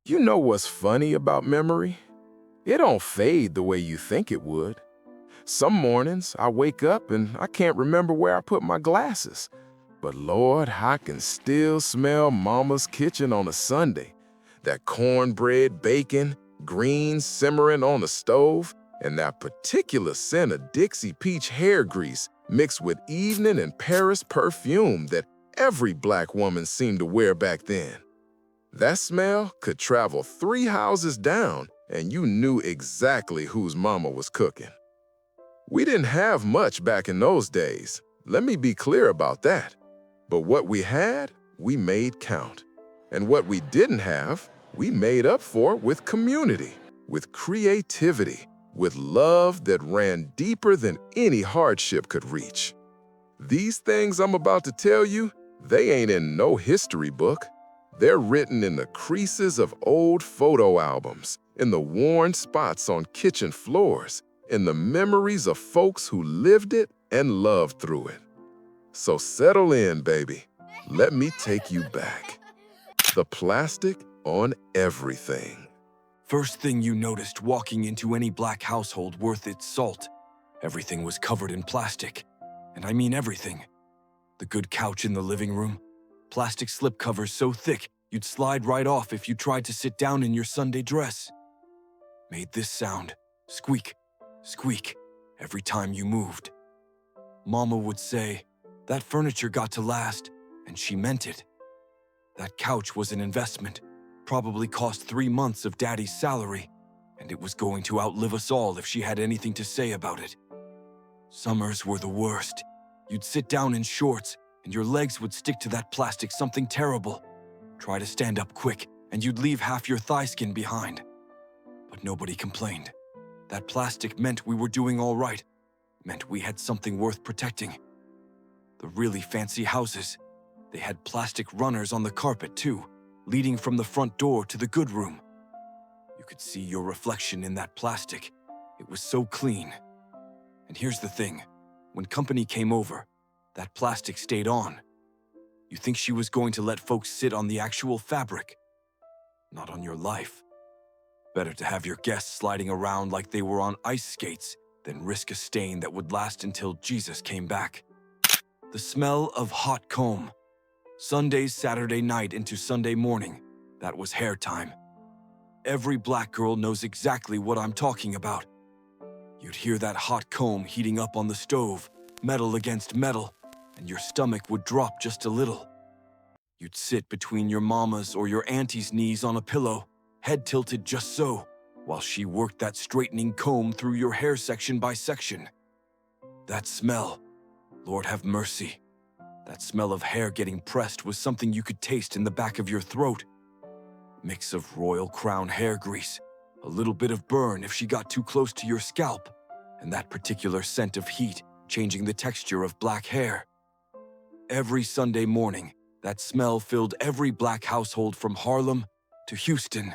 You know what's funny about memory? It don't fade the way you think it would. Some mornings I wake up and I can't remember where I put my glasses. But Lord, I can still smell Mama's kitchen on a Sunday. That cornbread, bacon, greens simmering on the stove, and that particular scent of Dixie peach hair grease mixed with evening and Paris perfume that every black woman seemed to wear back then. That smell could travel 3 houses down, and you knew exactly whose mama was cooking. We didn't have much back in those days. Let me be clear about that. But what we had, we made count. And what we didn't have, we made up for with community, with creativity, with love that ran deeper than any hardship could reach. These things I'm about to tell you, they ain't in no history book. They're written in the creases of old photo albums, in the worn spots on kitchen floors, in the memories of folks who lived it and loved through it. So settle in, baby. Let me take you back. The plastic on everything. First thing you noticed walking into any black household worth its salt, everything was covered in plastic. And I mean everything. The good couch in the living room, plastic slipcovers so thick you'd slide right off if you tried to sit down in your Sunday dress. Made this sound, squeak, squeak, every time you moved. Mama would say, that furniture got to last, and she meant it. That couch was an investment, probably cost 3 months of Daddy's salary, and it was going to outlive us all if she had anything to say about it. Summers were the worst. You'd sit down in shorts, and your legs would stick to that plastic something terrible. Try to stand up quick, and you'd leave half your thigh skin behind. But nobody complained. That plastic meant we were doing all right, meant we had something worth protecting. The really fancy houses, they had plastic runners on the carpet too, leading from the front door to the good room. You could see your reflection in that plastic. It was so clean. And here's the thing, when company came over, that plastic stayed on. You think she was going to let folks sit on the actual fabric, not on your life. Better to have your guests sliding around like they were on ice skates than risk a stain that would last until Jesus came back. The smell of hot comb. Sunday, Saturday night into Sunday morning, that was hair time. Every black girl knows exactly what I'm talking about. You'd hear that hot comb heating up on the stove, metal against metal, and your stomach would drop just a little. You'd sit between your mama's or your auntie's knees on a pillow, head tilted just so, while she worked that straightening comb through your hair section by section. That smell, Lord have mercy. That smell of hair getting pressed was something you could taste in the back of your throat. Mix of Royal Crown hair grease, a little bit of burn if she got too close to your scalp, and that particular scent of heat changing the texture of black hair. Every Sunday morning, that smell filled every black household from Harlem to Houston.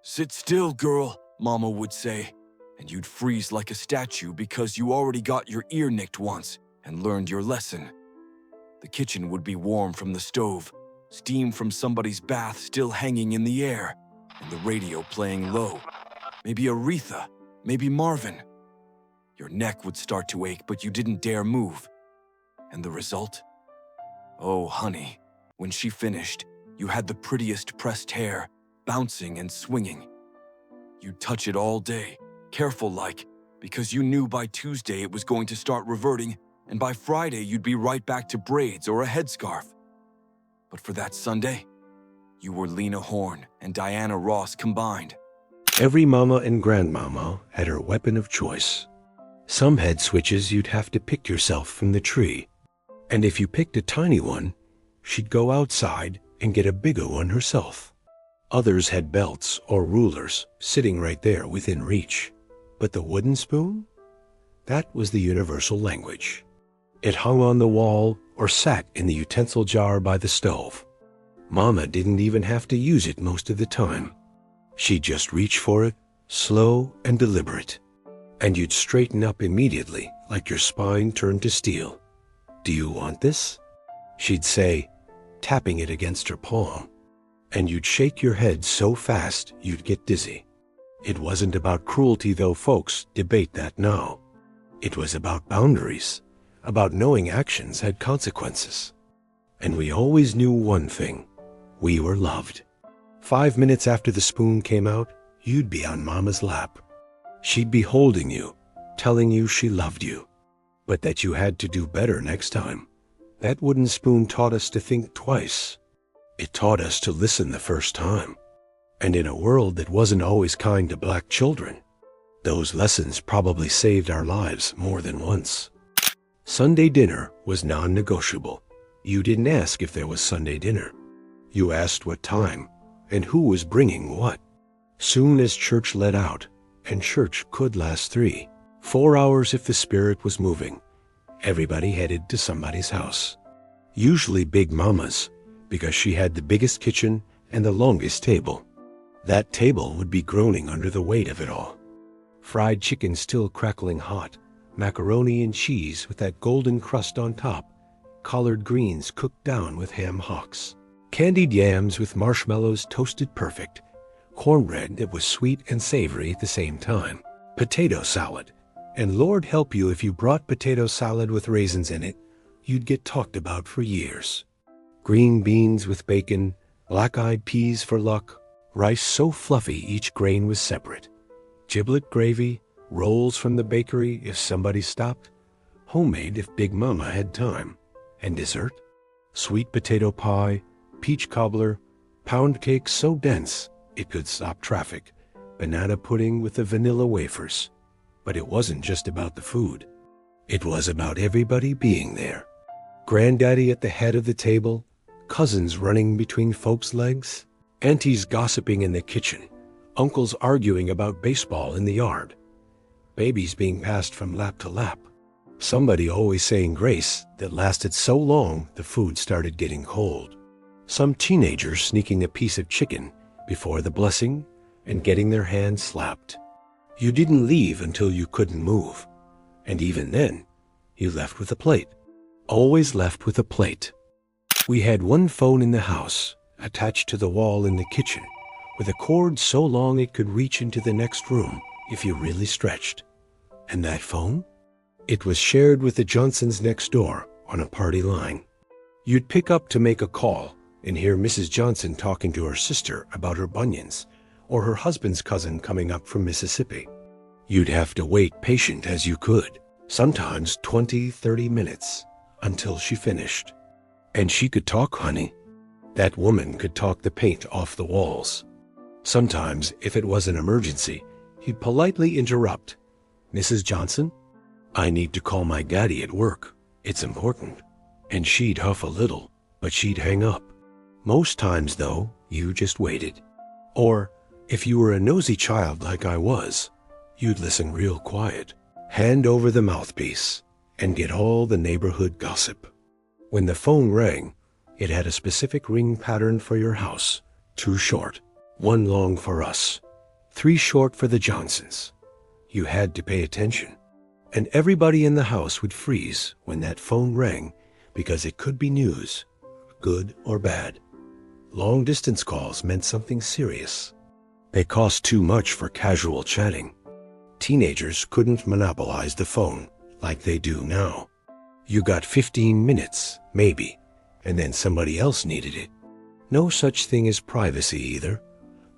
Sit still, girl, Mama would say, and you'd freeze like a statue because you already got your ear nicked once and learned your lesson. The kitchen would be warm from the stove, steam from somebody's bath still hanging in the air, and the radio playing low. Maybe Aretha, maybe Marvin. Your neck would start to ache, but you didn't dare move. And the result? Oh, honey, when she finished, you had the prettiest pressed hair, bouncing and swinging. You'd touch it all day, careful-like, because you knew by Tuesday it was going to start reverting, and by Friday you'd be right back to braids or a headscarf. But for that Sunday, you were Lena Horne and Diana Ross combined. Every mama and grandmama had her weapon of choice. Some had switches you'd have to pick yourself from the tree. And if you picked a tiny one, she'd go outside and get a bigger one herself. Others had belts or rulers sitting right there within reach. But the wooden spoon? That was the universal language. It hung on the wall or sat in the utensil jar by the stove. Mama didn't even have to use it most of the time. She'd just reach for it, slow and deliberate. And you'd straighten up immediately like your spine turned to steel. Do you want this? She'd say, tapping it against her palm. and you'd shake your head so fast you'd get dizzy. It wasn't about cruelty, though folks debate that now. It was about boundaries, about knowing actions had consequences. And we always knew one thing: we were loved. 5 minutes after the spoon came out, you'd be on Mama's lap. She'd be holding you, telling you she loved you, but that you had to do better next time. That wooden spoon taught us to think twice. It taught us to listen the first time. And in a world that wasn't always kind to black children, those lessons probably saved our lives more than once. Sunday dinner was non-negotiable. You didn't ask if there was Sunday dinner. You asked what time and who was bringing what. Soon as church let out, and church could last 3-4 hours if the spirit was moving, everybody headed to somebody's house. Usually Big Mama's, because she had the biggest kitchen and the longest table. That table would be groaning under the weight of it all. Fried chicken still crackling hot, macaroni and cheese with that golden crust on top, collard greens cooked down with ham hocks, candied yams with marshmallows toasted perfect, cornbread that was sweet and savory at the same time, potato salad, and Lord help you if you brought potato salad with raisins in it, you'd get talked about for years. Green beans with bacon, black-eyed peas for luck, rice so fluffy each grain was separate, giblet gravy, rolls from the bakery if somebody stopped, homemade if Big Mama had time, and dessert, sweet potato pie, peach cobbler, pound cake so dense it could stop traffic, banana pudding with the vanilla wafers. But it wasn't just about the food. It was about everybody being there. Granddaddy at the head of the table, cousins running between folks' legs, aunties gossiping in the kitchen, uncles arguing about baseball in the yard, babies being passed from lap to lap, somebody always saying grace that lasted so long the food started getting cold, some teenagers sneaking a piece of chicken before the blessing and getting their hands slapped. You didn't leave until you couldn't move, and even then, you left with a plate. Always left with a plate. We had one phone in the house, attached to the wall in the kitchen, with a cord so long it could reach into the next room if you really stretched. And that phone? It was shared with the Johnsons next door on a party line. You'd pick up to make a call and hear Mrs. Johnson talking to her sister about her bunions, or her husband's cousin coming up from Mississippi. You'd have to wait patient as you could, sometimes 20-30 minutes, until she finished. And she could talk, honey. That woman could talk the paint off the walls. Sometimes, if it was an emergency, he'd politely interrupt. Mrs. Johnson, I need to call my daddy at work. It's important. And she'd huff a little, but she'd hang up. Most times, though, you just waited. Or, if you were a nosy child like I was, you'd listen real quiet, hand over the mouthpiece, and get all the neighborhood gossip. When the phone rang, it had a specific ring pattern for your house. 2 short, 1 long for us, 3 short for the Johnsons. You had to pay attention, and everybody in the house would freeze when that phone rang because it could be news, good or bad. Long-distance calls meant something serious. They cost too much for casual chatting. Teenagers couldn't monopolize the phone like they do now. You got 15 minutes, maybe, and then somebody else needed it. No such thing as privacy either.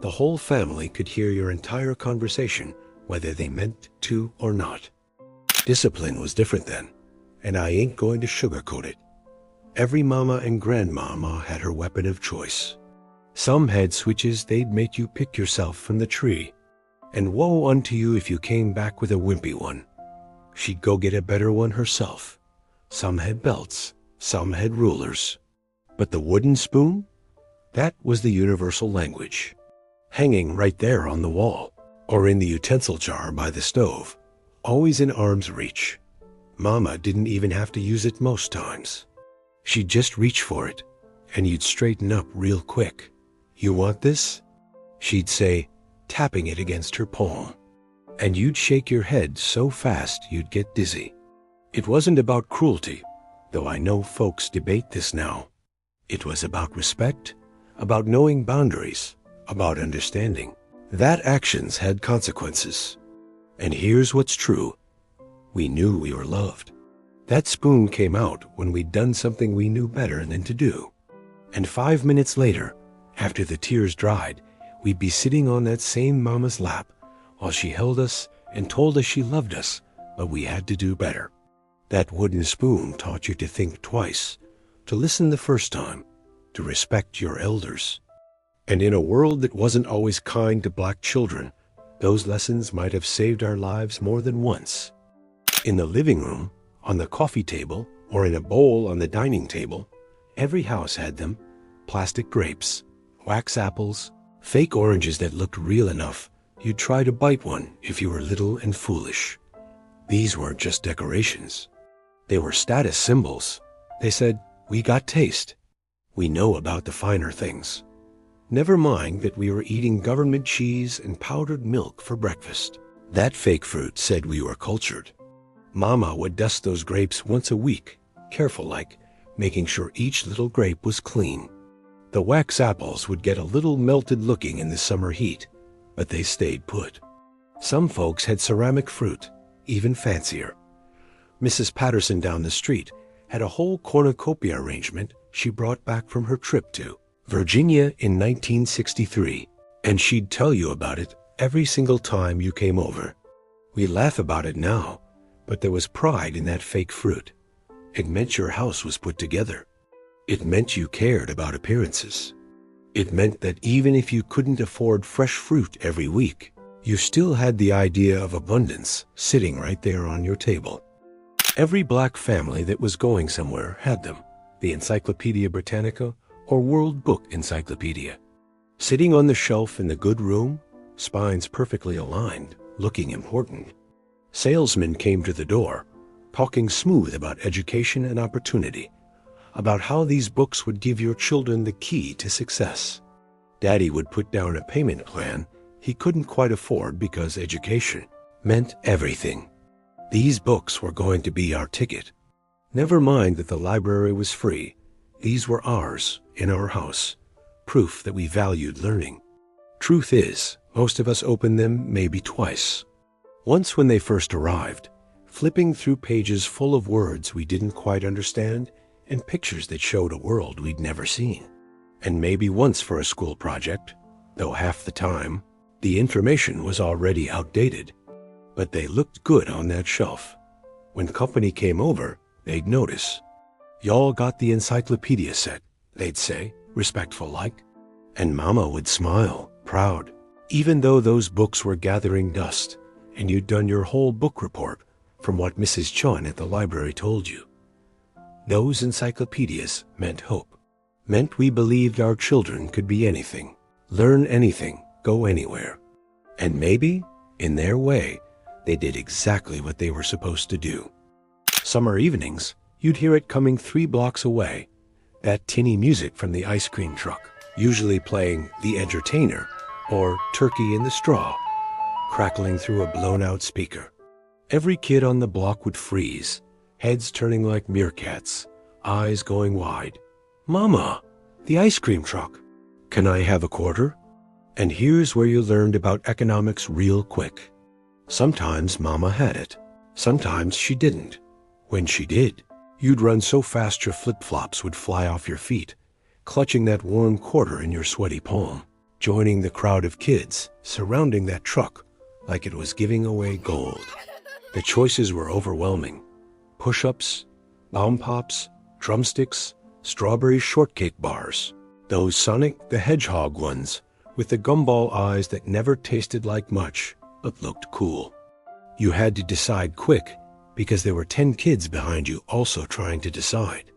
The whole family could hear your entire conversation, whether they meant to or not. Discipline was different then, and I ain't going to sugarcoat it. Every mama and grandmama had her weapon of choice. Some had switches they'd make you pick yourself from the tree, and woe unto you if you came back with a wimpy one. She'd go get a better one herself. Some had belts, some had rulers. But the wooden spoon? That was the universal language, hanging right there on the wall, or in the utensil jar by the stove, always in arm's reach. Mama didn't even have to use it most times. She'd just reach for it, and you'd straighten up real quick. You want this? She'd say, tapping it against her palm. And you'd shake your head so fast you'd get dizzy. It wasn't about cruelty, though I know folks debate this now. It was about respect, about knowing boundaries, about understanding that actions had consequences. And here's what's true. We knew we were loved. That spoon came out when we'd done something we knew better than to do. And 5 minutes later, after the tears dried, we'd be sitting on that same mama's lap while she held us and told us she loved us, but we had to do better. That wooden spoon taught you to think twice, to listen the first time, to respect your elders. And in a world that wasn't always kind to black children, those lessons might have saved our lives more than once. In the living room, on the coffee table, or in a bowl on the dining table, every house had them: plastic grapes, wax apples, fake oranges that looked real enough you'd try to bite one if you were little and foolish. These weren't just decorations. They were status symbols. They said, we got taste. We know about the finer things. Never mind that we were eating government cheese and powdered milk for breakfast. That fake fruit said we were cultured. Mama would dust those grapes once a week, careful like, making sure each little grape was clean. The wax apples would get a little melted looking in the summer heat, but they stayed put. Some folks had ceramic fruit, even fancier. Mrs. Patterson down the street had a whole cornucopia arrangement she brought back from her trip to Virginia in 1963, and she'd tell you about it every single time you came over. We laugh about it now, but there was pride in that fake fruit. It meant your house was put together. It meant you cared about appearances. It meant that even if you couldn't afford fresh fruit every week, you still had the idea of abundance sitting right there on your table. Every black family that was going somewhere had them, the Encyclopedia Britannica or World Book Encyclopedia. Sitting on the shelf in the good room, spines perfectly aligned, looking important. Salesmen came to the door, talking smooth about education and opportunity, about how these books would give your children the key to success. Daddy would put down a payment plan he couldn't quite afford because education meant everything. These books were going to be our ticket. Never mind that the library was free. These were ours, in our house, proof that we valued learning. Truth is, most of us opened them maybe twice. Once when they first arrived, flipping through pages full of words we didn't quite understand and pictures that showed a world we'd never seen. And maybe once for a school project, though half the time, the information was already outdated. But they looked good on that shelf. When company came over, they'd notice. Y'all got the encyclopedia set, they'd say, respectful like. And Mama would smile, proud, even though those books were gathering dust and you'd done your whole book report from what Mrs. Chun at the library told you. Those encyclopedias meant hope, meant we believed our children could be anything, learn anything, go anywhere. And maybe, in their way, they did exactly what they were supposed to do. Summer evenings, you'd hear it coming 3 blocks away, that tinny music from the ice cream truck, usually playing The Entertainer or Turkey in the Straw, crackling through a blown-out speaker. Every kid on the block would freeze, heads turning like meerkats, eyes going wide. Mama, the ice cream truck. Can I have a quarter? And here's where you learned about economics real quick. Sometimes Mama had it. Sometimes she didn't. When she did, you'd run so fast your flip-flops would fly off your feet, clutching that warm quarter in your sweaty palm, joining the crowd of kids surrounding that truck like it was giving away gold. The choices were overwhelming. Push-ups, bomb pops, drumsticks, strawberry shortcake bars. Those Sonic the Hedgehog ones with the gumball eyes that never tasted like much but looked cool. You had to decide quick because there were 10 kids behind you also trying to decide.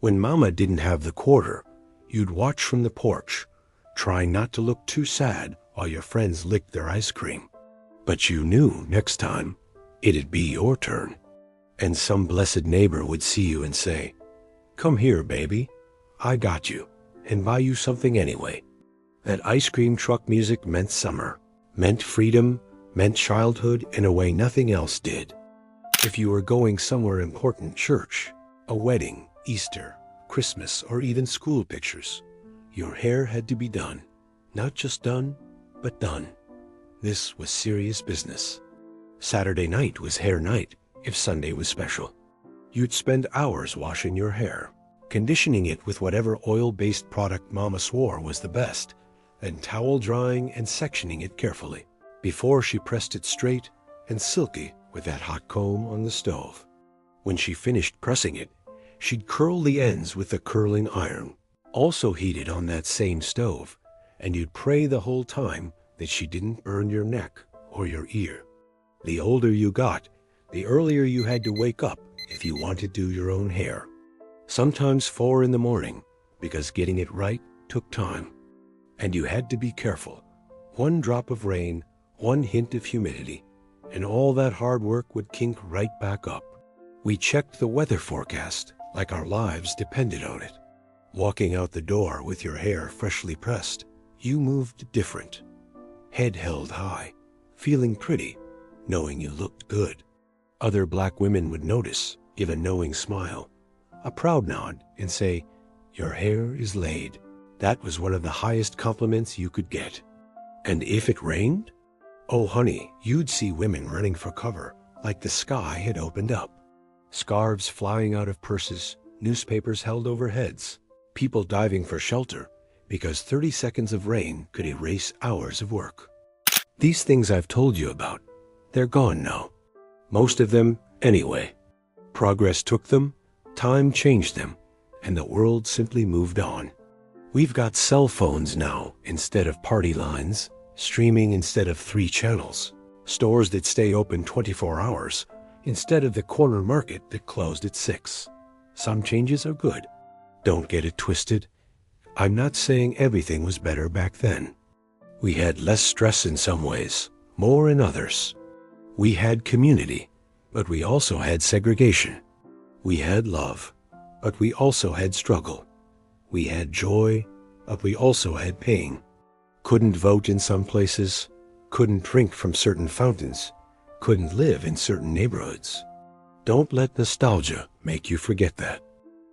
When Mama didn't have the quarter, you'd watch from the porch, trying not to look too sad while your friends licked their ice cream. But you knew next time it'd be your turn. And some blessed neighbor would see you and say, "Come here, baby. I got you," and buy you something anyway. That ice cream truck music meant summer, meant freedom, meant childhood in a way nothing else did. If you were going somewhere important, church, a wedding, Easter, Christmas, or even school pictures, Your hair had to be done. Not just done, but done. This was serious business. Saturday night was hair night if Sunday was special. You'd spend hours washing your hair, conditioning it with whatever oil-based product Mama swore was the best, then towel drying and sectioning it carefully before she pressed it straight and silky with that hot comb on the stove. When she finished pressing it, she'd curl the ends with the curling iron, also heated on that same stove, and you'd pray the whole time that she didn't burn your neck or your ear. The older you got, the earlier you had to wake up if you wanted to do your own hair. Sometimes 4 in the morning, because getting it right took time. And you had to be careful. One drop of rain, one hint of humidity, and all that hard work would kink right back up. We checked the weather forecast like our lives depended on it. Walking out the door with your hair freshly pressed, you moved different. Head held high, feeling pretty, knowing you looked good. Other black women would notice, give a knowing smile, a proud nod, and say, "Your hair is laid." That was one of the highest compliments you could get. And if it rained? Oh, honey, you'd see women running for cover like the sky had opened up. Scarves flying out of purses, newspapers held over heads, people diving for shelter because 30 seconds of rain could erase hours of work. These things I've told you about, they're gone now. Most of them, anyway. Progress took them, time changed them, and the world simply moved on. We've got cell phones now instead of party lines, streaming instead of 3 channels, stores that stay open 24 hours instead of the corner market that closed at 6. Some changes are good. Don't get it twisted. I'm not saying everything was better back then. We had less stress in some ways, more in others. We had community, but we also had segregation. We had love, but we also had struggle. We had joy, but we also had pain. Couldn't vote in some places, couldn't drink from certain fountains, couldn't live in certain neighborhoods. Don't let nostalgia make you forget that.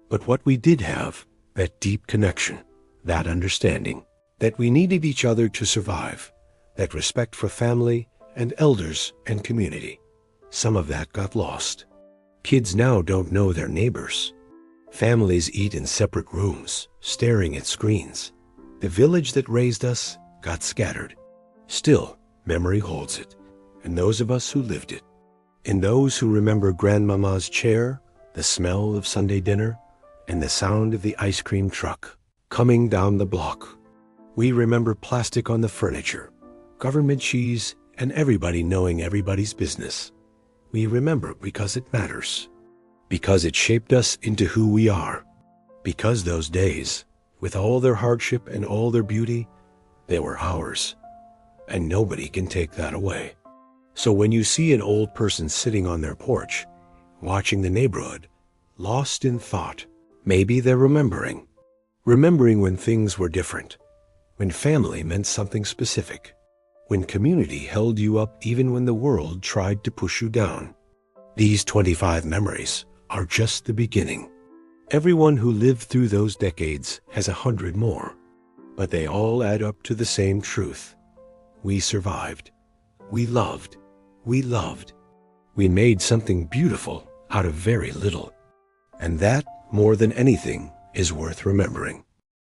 But what we did have, that deep connection, that understanding, that we needed each other to survive, that respect for family and elders and community, some of that got lost. Kids now don't know their neighbors. Families eat in separate rooms, staring at screens. The village that raised us got scattered. Still, memory holds it, and those of us who lived it. And those who remember Grandmama's chair, the smell of Sunday dinner, and the sound of the ice cream truck coming down the block. We remember plastic on the furniture, government cheese, and everybody knowing everybody's business. We remember because it matters, because it shaped us into who we are, because those days, with all their hardship and all their beauty, they were ours, and nobody can take that away. So when you see an old person sitting on their porch, watching the neighborhood, lost in thought, maybe they're remembering when things were different, when family meant something specific, when community held you up even when the world tried to push you down. These 25 memories are just the beginning. Everyone who lived through those decades has 100 more, but they all add up to the same truth. We survived. We loved. We loved. We made something beautiful out of very little. And that, more than anything, is worth remembering.